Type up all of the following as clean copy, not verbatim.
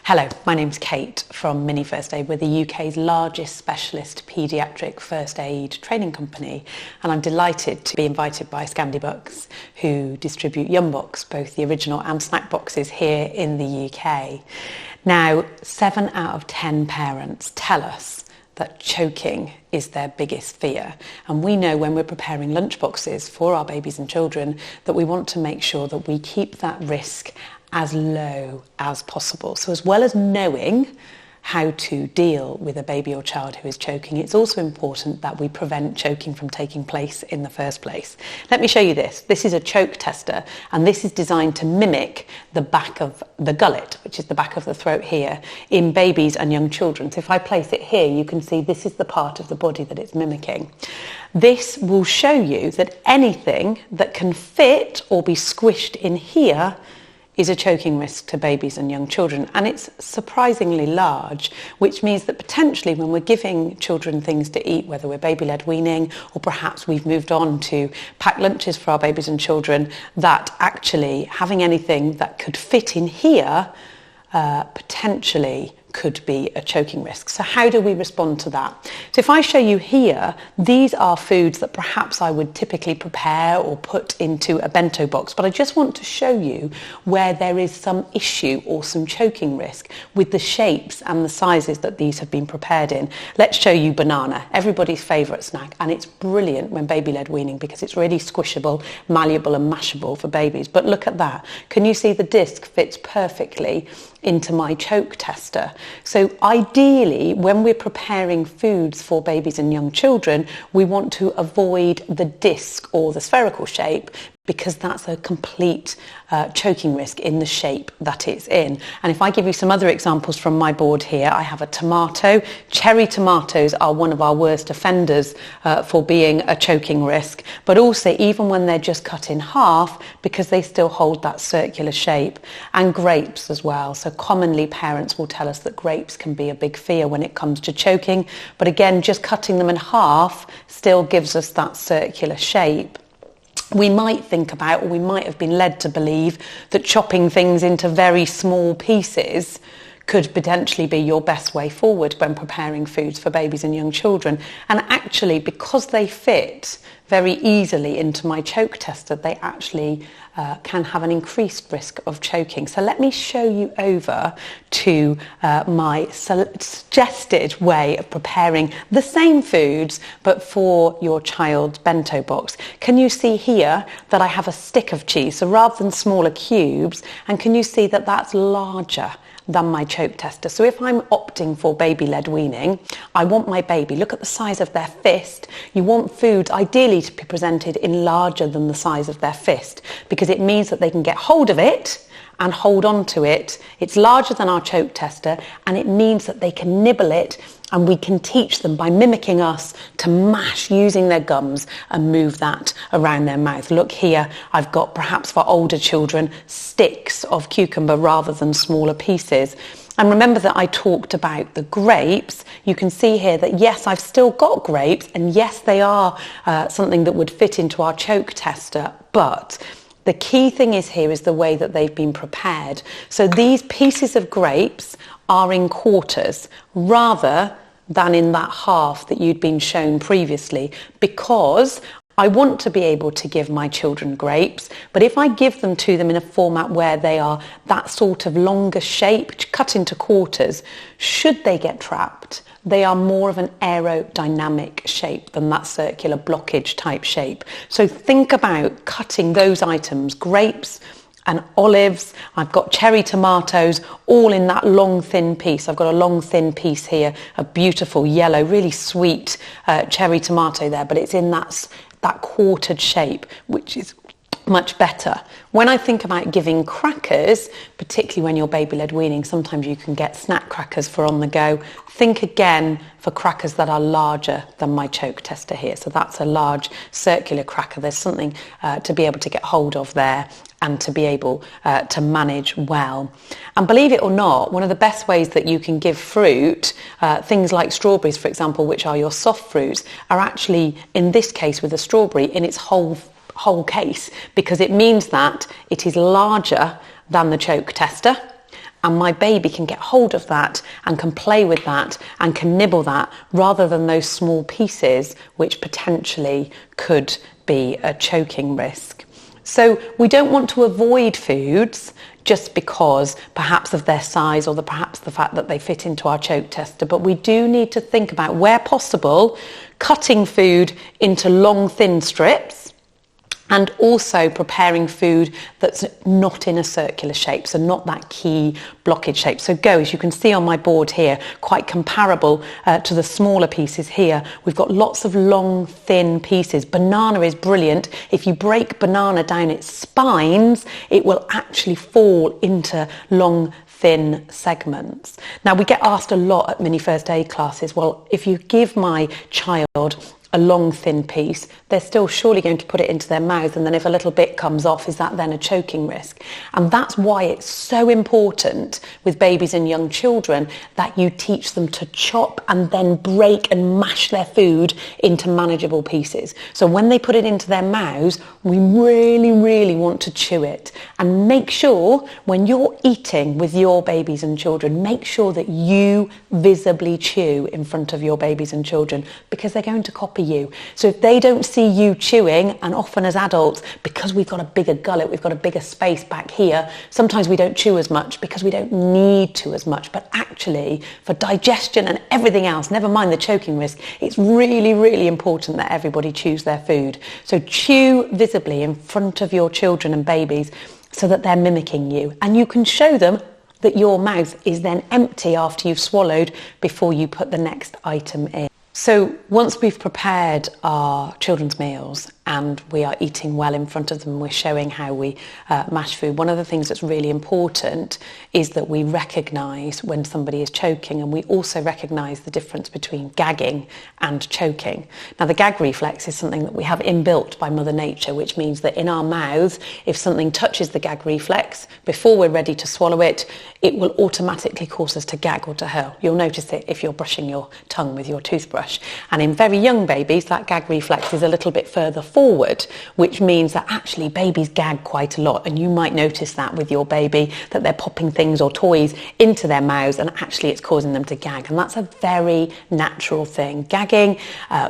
Hello, my name's Kate from Mini First Aid. We're the UK's largest specialist paediatric first aid training company, and I'm delighted to be invited by ScandiBugs, who distribute Yumbox, both the original and snack boxes here in the UK. Now, 7 out of 10 parents tell us that choking is their biggest fear. And we know when we're preparing lunchboxes for our babies and children that we want to make sure that we keep that risk as low as possible. So as well as knowing how to deal with a baby or child who is choking, it's also important that we prevent choking from taking place in the first place. Let me show you this. This is a choke tester, and this is designed to mimic the back of the gullet, which is the back of the throat here, in babies and young children. So if I place it here, you can see this is the part of the body that it's mimicking. This will show you that anything that can fit or be squished in here is a choking risk to babies and young children, and it's surprisingly large, which means that potentially when we're giving children things to eat, whether we're baby-led weaning or perhaps we've moved on to packed lunches for our babies and children, that actually having anything that could fit in here potentially could be a choking risk. So how do we respond to that? So if I show you here, these are foods that perhaps I would typically prepare or put into a bento box, but I just want to show you where there is some issue or some choking risk with the shapes and the sizes that these have been prepared in. Let's show you banana, everybody's favourite snack, and it's brilliant when baby-led weaning because it's really squishable, malleable and mashable for babies. But look at that. Can you see the disc fits perfectly into my choke tester? So ideally, when we're preparing foods for babies and young children, we want to avoid the disc or the spherical shape, because that's a complete choking risk in the shape that it's in. And if I give you some other examples from my board here, I have a tomato. Cherry tomatoes are one of our worst offenders for being a choking risk, but also even when they're just cut in half, because they still hold that circular shape. And grapes as well. So commonly parents will tell us that grapes can be a big fear when it comes to choking, but again, just cutting them in half still gives us that circular shape. We might think about, or we might have been led to believe, that chopping things into very small pieces could potentially be your best way forward when preparing foods for babies and young children. And actually, because they fit very easily into my choke tester, they actually can have an increased risk of choking. So let me show you over to my suggested way of preparing the same foods but for your child's bento box. Can you see here that I have a stick of cheese, so rather than smaller cubes, and can you see that that's larger than my choke tester? So if I'm opting for baby-led weaning, I want my baby, look at the size of their fist. You want food ideally to be presented in larger than the size of their fist, because it means that they can get hold of it and hold on to it. It's larger than our choke tester, and it means that they can nibble it, and we can teach them by mimicking us to mash using their gums and move that around their mouth. Look here, I've got, perhaps for older children, sticks of cucumber rather than smaller pieces. And remember that I talked about the grapes. You can see here that yes, I've still got grapes, and yes, they are something that would fit into our choke tester, but the key thing is here is the way that they've been prepared. So these pieces of grapes are in quarters rather than in that half that you'd been shown previously, because I want to be able to give my children grapes, but if I give them to them in a format where they are that sort of longer shape, cut into quarters, should they get trapped, they are more of an aerodynamic shape than that circular blockage type shape. So think about cutting those items, grapes and olives. I've got cherry tomatoes, all in that long thin piece. I've got a long thin piece here, a beautiful yellow, really sweet cherry tomato there, but it's in that quartered shape, which is much better. When I think about giving crackers, particularly when you're baby-led weaning, sometimes you can get snack crackers for on the go. Think again for crackers that are larger than my choke tester here. So that's a large circular cracker. There's something to be able to get hold of there and to be able to manage well. And believe it or not, one of the best ways that you can give fruit, things like strawberries, for example, which are your soft fruits, are actually, in this case with a strawberry, in its whole case, because it means that it is larger than the choke tester, and my baby can get hold of that and can play with that and can nibble that, rather than those small pieces which potentially could be a choking risk. So we don't want to avoid foods just because perhaps of their size or perhaps the fact that they fit into our choke tester, but we do need to think about, where possible, cutting food into long, thin strips, and also preparing food that's not in a circular shape, so not that key blockage shape. So as you can see on my board here, quite comparable to the smaller pieces here. We've got lots of long, thin pieces. Banana is brilliant. If you break banana down its spines, it will actually fall into long, thin segments. Now, we get asked a lot at mini first aid classes, well, if you give my child a long, thin piece, they're still surely going to put it into their mouth, and then if a little bit comes off, is that then a choking risk? And that's why it's so important with babies and young children that you teach them to chop and then break and mash their food into manageable pieces. So when they put it into their mouths, we really, really want to chew it. And make sure when you're eating with your babies and children, make sure that you visibly chew in front of your babies and children, because they're going to copy you. So if they don't see you chewing, and often as adults, because we've got a bigger gullet, we've got a bigger space back here, sometimes we don't chew as much because we don't need to as much. But actually, for digestion and everything else, never mind the choking risk, it's really, really important that everybody chews their food. So chew visibly in front of your children and babies so that they're mimicking you. And you can show them that your mouth is then empty after you've swallowed before you put the next item in. So once we've prepared our children's meals and we are eating well in front of them, we're showing how we mash food, one of the things that's really important is that we recognise when somebody is choking, and we also recognise the difference between gagging and choking. Now, the gag reflex is something that we have inbuilt by Mother Nature, which means that in our mouths, if something touches the gag reflex, before we're ready to swallow it, it will automatically cause us to gag or to hurl. You'll notice it if you're brushing your tongue with your toothbrush. And in very young babies, that gag reflex is a little bit further forward, which means that actually babies gag quite a lot. And you might notice that with your baby, that they're popping things or toys into their mouths, and actually it's causing them to gag. And that's a very natural thing. Gagging,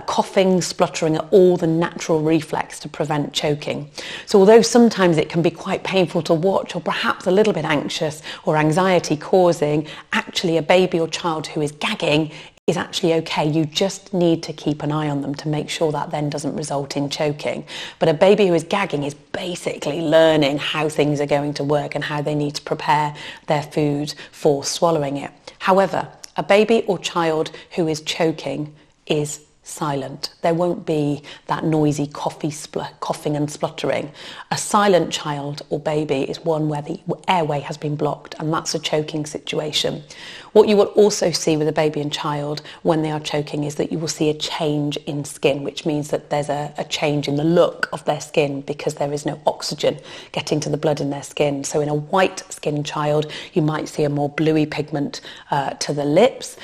coughing, spluttering are all the natural reflex to prevent choking. So although sometimes it can be quite painful to watch, or perhaps a little bit anxious or anxiety causing, actually a baby or child who is gagging is actually okay. You just need to keep an eye on them to make sure that then doesn't result in choking. But a baby who is gagging is basically learning how things are going to work and how they need to prepare their food for swallowing it. However, a baby or child who is choking is silent. There won't be that noisy coughing and spluttering. A silent child or baby is one where the airway has been blocked, and that's a choking situation. What you will also see with a baby and child when they are choking is that you will see a change in skin, which means that there's a change in the look of their skin because there is no oxygen getting to the blood in their skin. So in a white skinned child, you might see a more bluey pigment to the lips.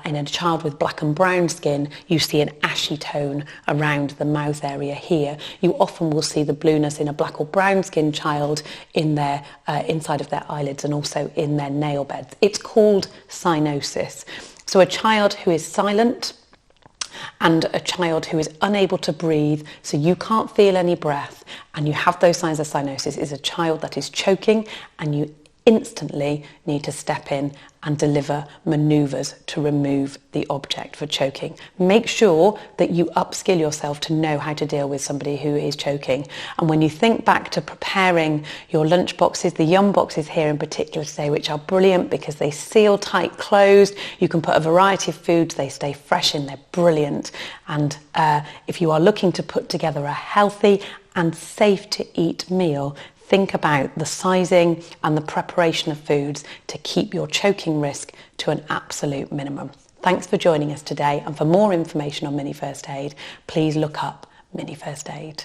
In a child with black and brown skin, you see an ashy tone around the mouth area here. You often will see the blueness in a black or brown skinned child in their inside of their eyelids and also in their nail beds. It's called cyanosis. So a child who is silent and a child who is unable to breathe, so you can't feel any breath, and you have those signs of cyanosis, is a child that is choking, and you instantly need to step in and deliver manoeuvres to remove the object for choking. Make sure that you upskill yourself to know how to deal with somebody who is choking. And when you think back to preparing your lunch boxes, the Yumboxes here in particular today, which are brilliant because they seal tight closed, you can put a variety of foods, they stay fresh in, they're brilliant. And if you are looking to put together a healthy and safe to eat meal, think about the sizing and the preparation of foods to keep your choking risk to an absolute minimum. Thanks for joining us today, and for more information on Mini First Aid, please look up Mini First Aid.